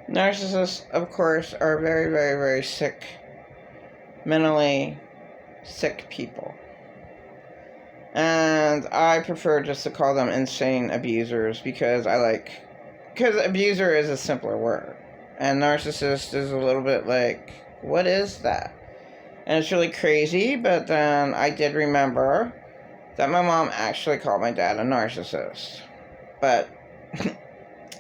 Narcissists, of course, are very, very, very sick, mentally sick people. And I prefer just to call them insane abusers because abuser is a simpler word. And narcissist is a little bit like, what is that? And it's really crazy, but then I did remember that my mom actually called my dad a narcissist. But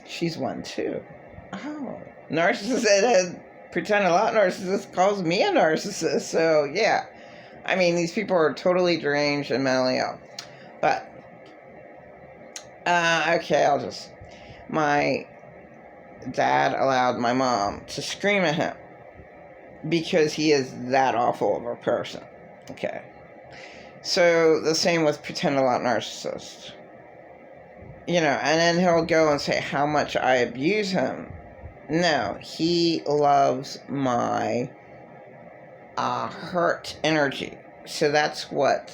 she's one too. Oh. Narcissist, pretend a lot narcissist calls me a narcissist. So, yeah. I mean, these people are totally deranged and mentally ill. But, okay, my dad allowed my mom to scream at him because he is that awful of a person. Okay. So, the same with pretend a lot narcissist. And then he'll go and say how much I abuse him. No, he loves my hurt energy. So that's what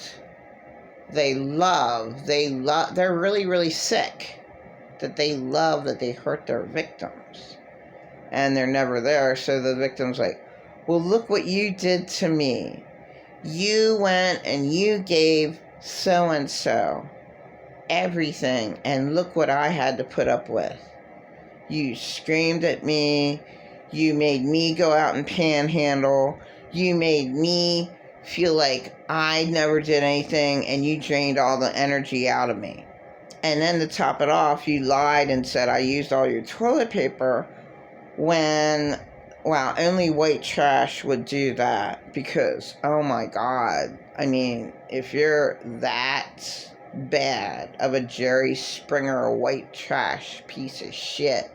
they love. They're really, really sick. That they love that they hurt their victims. And they're never there. So the victim's like, well, look what you did to me. You went and you gave so-and-so everything. And look what I had to put up with. You screamed at me. You made me go out and panhandle. You made me feel like I never did anything, and you drained all the energy out of me. And then to top it off, you lied and said I used all your toilet paper when, well, only white trash would do that because, oh my God. I mean, if you're that bad of a Jerry Springer white trash piece of shit,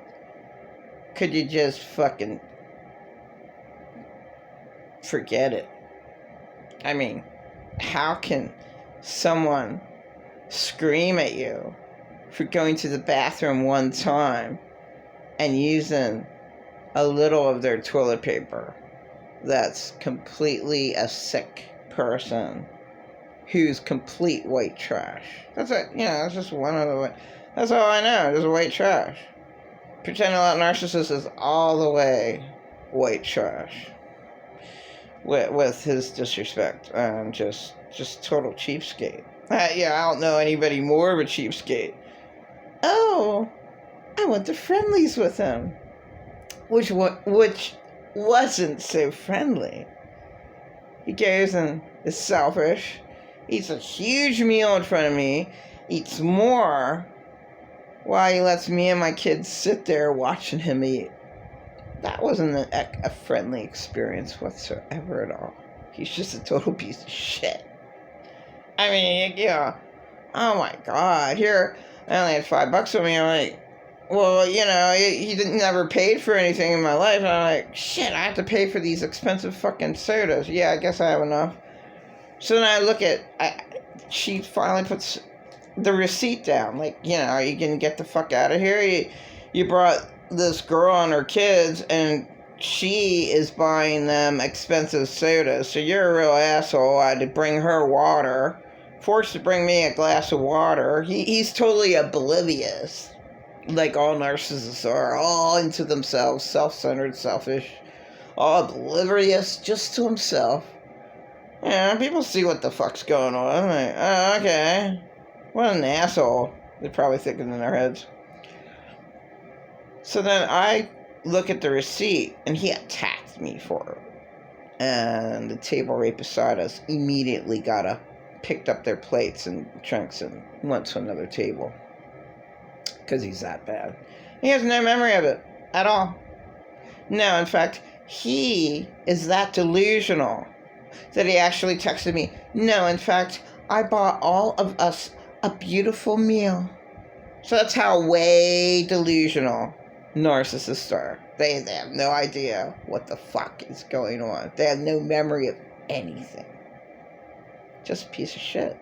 could you just fucking forget it? I mean, how can someone scream at you for going to the bathroom one time and using a little of their toilet paper that's completely a sick person who's complete white trash? That's it. That's just one of the. That's all I know. Just white trash. Pretend a lot narcissist is all the way white trash. With his disrespect and just total cheapskate. I don't know anybody more of a cheapskate. Oh, I went to friendlies with him, which wasn't so friendly. He goes and is selfish, eats a huge meal in front of me, eats more, while he lets me and my kids sit there watching him eat. That wasn't a friendly experience whatsoever at all. He's just a total piece of shit. I mean, oh my God. Here, I only had $5 with me. I'm like, well, he didn't never paid for anything in my life. And I'm like, shit, I have to pay for these expensive fucking sodas. Yeah, I guess I have enough. So then I look she finally puts the receipt down. Like, are you going to get the fuck out of here? You brought this girl and her kids, and she is buying them expensive sodas. So you're a real asshole. I had to bring her water. Forced to bring me a glass of water. He's totally oblivious. Like all narcissists are. All into themselves. Self-centered, selfish. All oblivious just to himself. People see what the fuck's going on. I'm like, oh, okay. What an asshole. They're probably thinking in their heads. So then I look at the receipt, and he attacked me for it. And the table right beside us immediately got up, picked up their plates and drinks, and went to another table. Because he's that bad. He has no memory of it at all. No, in fact, he is that delusional that he actually texted me, no, in fact, I bought all of us a beautiful meal. So that's how way delusional narcissists are. They have no idea what the fuck is going on. They have no memory of anything. Just a piece of shit.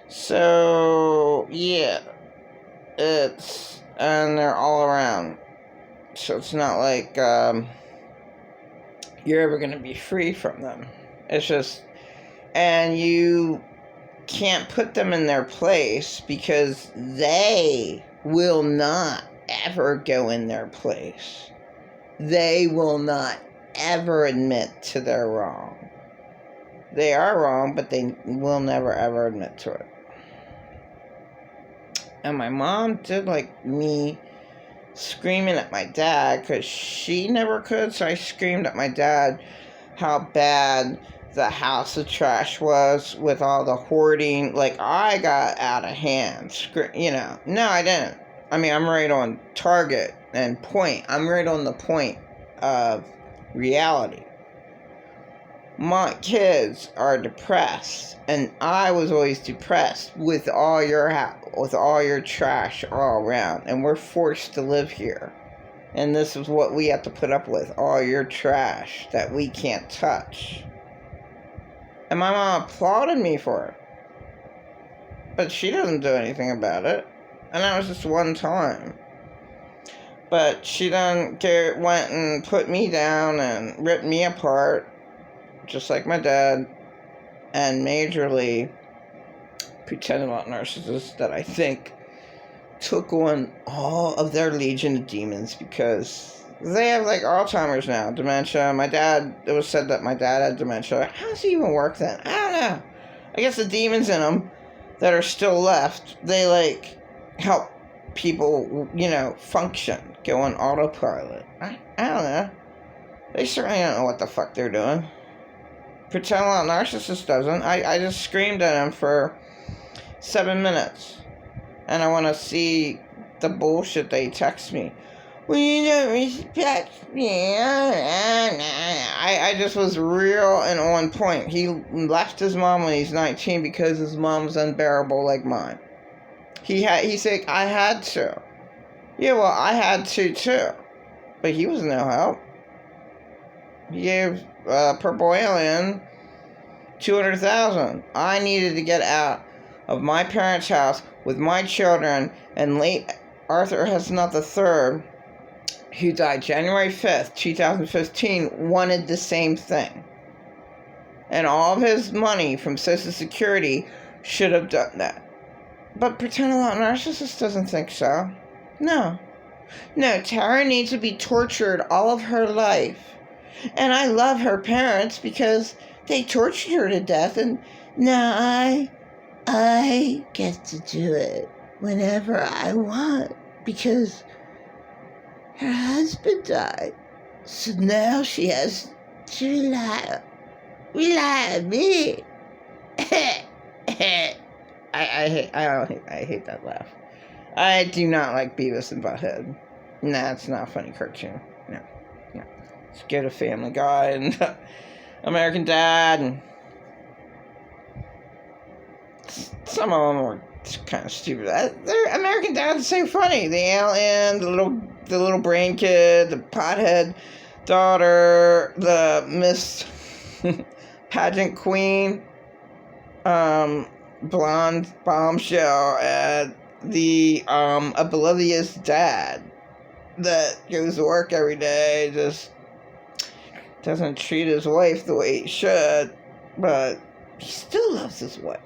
So, yeah. And they're all around. So it's not like you're ever going to be free from them. It's just, and you can't put them in their place because they will not ever go in their place. They will not ever admit to their wrong. They are wrong, but they will never ever admit to it. And my mom did like me screaming at my dad because she never could, so I screamed at my dad how bad the house of trash was with all the hoarding. Like, I got out of hand. No, I didn't. I mean, I'm right on target and point. I'm right on the point of reality. My kids are depressed, and I was always depressed with all your trash all around, and we're forced to live here. And this is what we have to put up with, all your trash that we can't touch. And my mom applauded me for it. But she doesn't do anything about it. And that was just one time. But she then went and put me down and ripped me apart, just like my dad, and majorly pretended about narcissists that I think took on all of their legion of demons, because they have like Alzheimer's now, dementia. It was said that my dad had dementia. How does it even work then? I don't know. I guess the demons in them that are still left, they like help people, function, go on autopilot. I don't know. They certainly don't know what the fuck they're doing. Pretend like a narcissist doesn't. I just screamed at him for 7 minutes. And I want to see the bullshit they text me. Well, you don't respect me. I just was real and on point. He left his mom when he's 19 because his mom was unbearable like mine. He said, I had to. Yeah, well, I had to too. But he was no help. He gave Purple Alien $200,000. I needed to get out of my parents' house with my children, and late Arthur Hesnut III, who died January 5th, 2015, wanted the same thing. And all of his money from Social Security should have done that. But Pretend a Lot Narcissist doesn't think so. No, Tara needs to be tortured all of her life. And I love her parents because they tortured her to death, and now I get to do it whenever I want because her husband died. So now she has to rely on me. I hate that laugh. I do not like Beavis and Butthead. Nah, it's not a funny cartoon. No. Let's go to Family Guy and American Dad, and some of them were kind of stupid. American Dad's so funny. The alien, the little brain kid, the pothead daughter, the Miss pageant queen, blonde bombshell, and the oblivious dad that goes to work every day, just doesn't treat his wife the way he should, but he still loves his wife.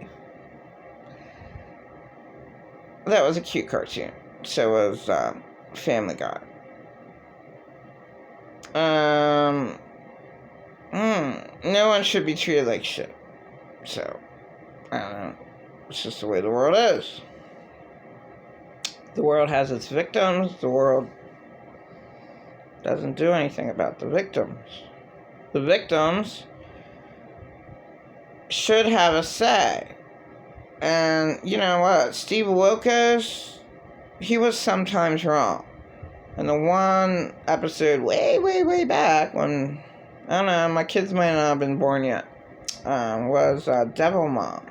That was a cute cartoon. So was Family Guy. No one should be treated like shit. So, I don't know. It's just the way the world is. The world has its victims. The world doesn't do anything about the victims. The victims should have a say. And you know what? Steve Wilkos, he was sometimes wrong. And the one episode way back when, I don't know, my kids might not have been born yet, was Devil Mom.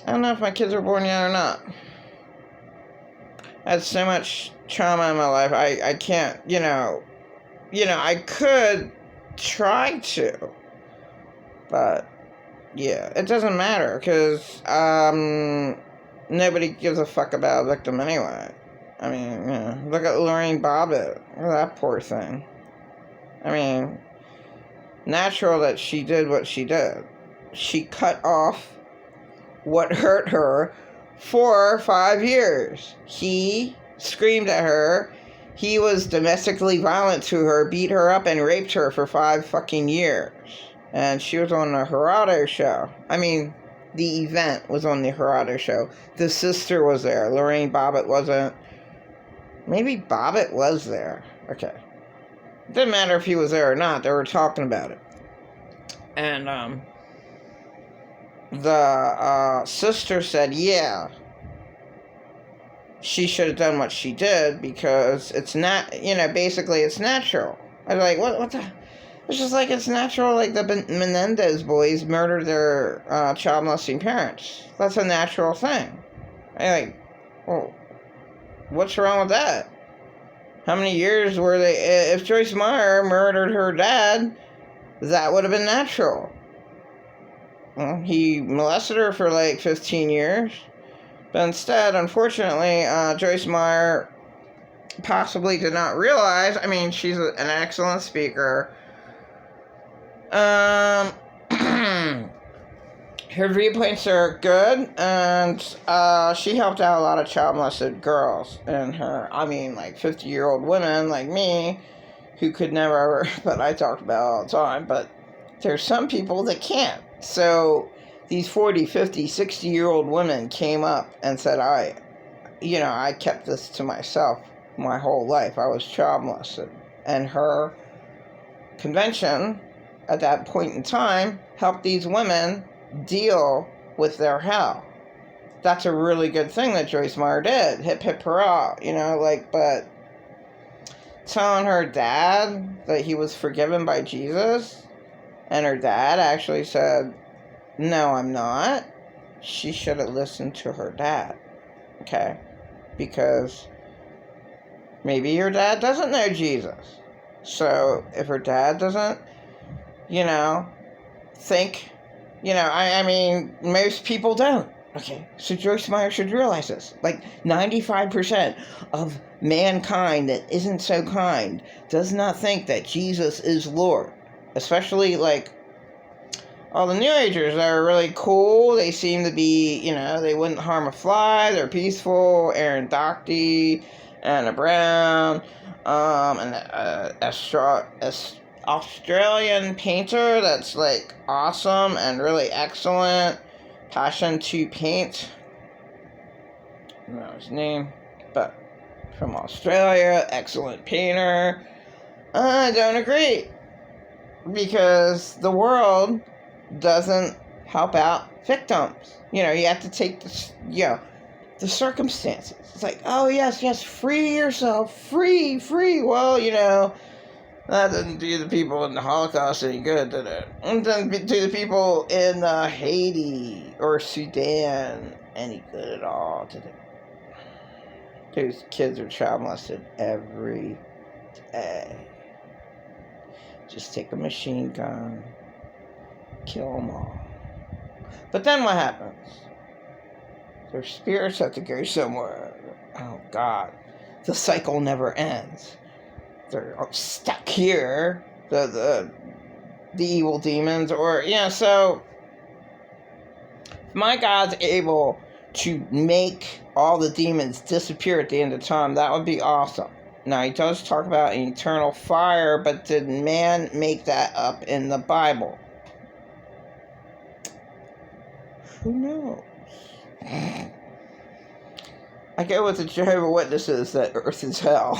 I don't know if my kids were born yet or not. I had so much trauma in my life, I can't, I could try to, but yeah, it doesn't matter, because nobody gives a fuck about a victim anyway. I mean, look at Lorraine Bobbitt. Look at that poor thing. I mean, natural that she did what she did. She cut off what hurt her for 5 years. He screamed at her. He was domestically violent to her, beat her up, and raped her for 5 fucking years. And she was on the Gerardo show. I mean, the event was on the Gerardo show. The sister was there. Lorraine Bobbitt wasn't. Maybe Bobbitt was there. Okay. It didn't matter if he was there or not. They were talking about it. And the sister said, yeah, she should have done what she did because it's not, basically it's natural. I was like, what the? It's just like it's natural, like the Menendez boys murdered their child molesting parents. That's a natural thing. I'm like, well, what's wrong with that? How many years were they? If Joyce Meyer murdered her dad, that would have been natural. Well, he molested her for like 15 years. But instead, unfortunately, Joyce Meyer possibly did not realize. I mean, she's an excellent speaker. Her viewpoints are good, and she helped out a lot of child molested girls. And her, like 50-year-old women like me, who could never, but I talked about it all the time, but there's some people that can't. So these 40, 50, 60-year-old women came up and said, I kept this to myself my whole life. I was child molested. And her convention at that point in time helped these women deal with their hell. That's a really good thing that Joyce Meyer did. Hip, hip, hurrah. But telling her dad that he was forgiven by Jesus, and her dad actually said, no, I'm not. She should have listened to her dad. Okay? Because maybe your dad doesn't know Jesus. So if her dad doesn't, think, most people don't. Okay? So Joyce Meyer should realize this. Like 95% of mankind that isn't so kind does not think that Jesus is Lord. Especially all the New Agers that are really cool. They seem to be, they wouldn't harm a fly. They're peaceful. Aaron Doherty, Anna Brown, and Australian painter that's awesome and really excellent. Passion to Paint. I don't know his name, but from Australia, excellent painter. I don't agree. Because the world doesn't help out victims. You have to take the circumstances. It's like, oh, yes, free yourself, free. Well, that didn't do the people in the Holocaust any good, did it? It didn't do the people in Haiti or Sudan any good at all, did it? Those kids are child molested every day. Just take a machine gun, kill them all. But then what happens? Their spirits have to go somewhere. Oh, God. The cycle never ends. They're stuck here. The evil demons. So if my God's able to make all the demons disappear at the end of time, that would be awesome. Now, he does talk about an eternal fire, but did man make that up in the Bible? Who knows? I go with the Jehovah's Witnesses that earth is hell.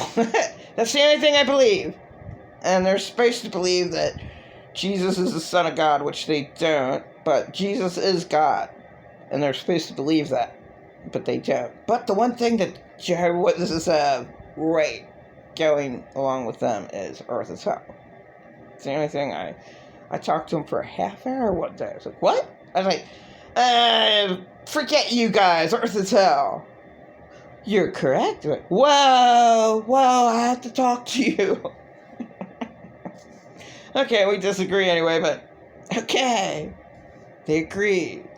That's the only thing I believe. And they're supposed to believe that Jesus is the Son of God, which they don't. But Jesus is God. And they're supposed to believe that. But they don't. But the one thing that Jehovah's Witnesses have right going along with them is earth is hell. It's the only thing I talked to him for a half hour one day. I was like, what? I was like, forget you guys, earth is hell. You're correct. Like, whoa, I have to talk to you. Okay, we disagree anyway, but okay. They agreed.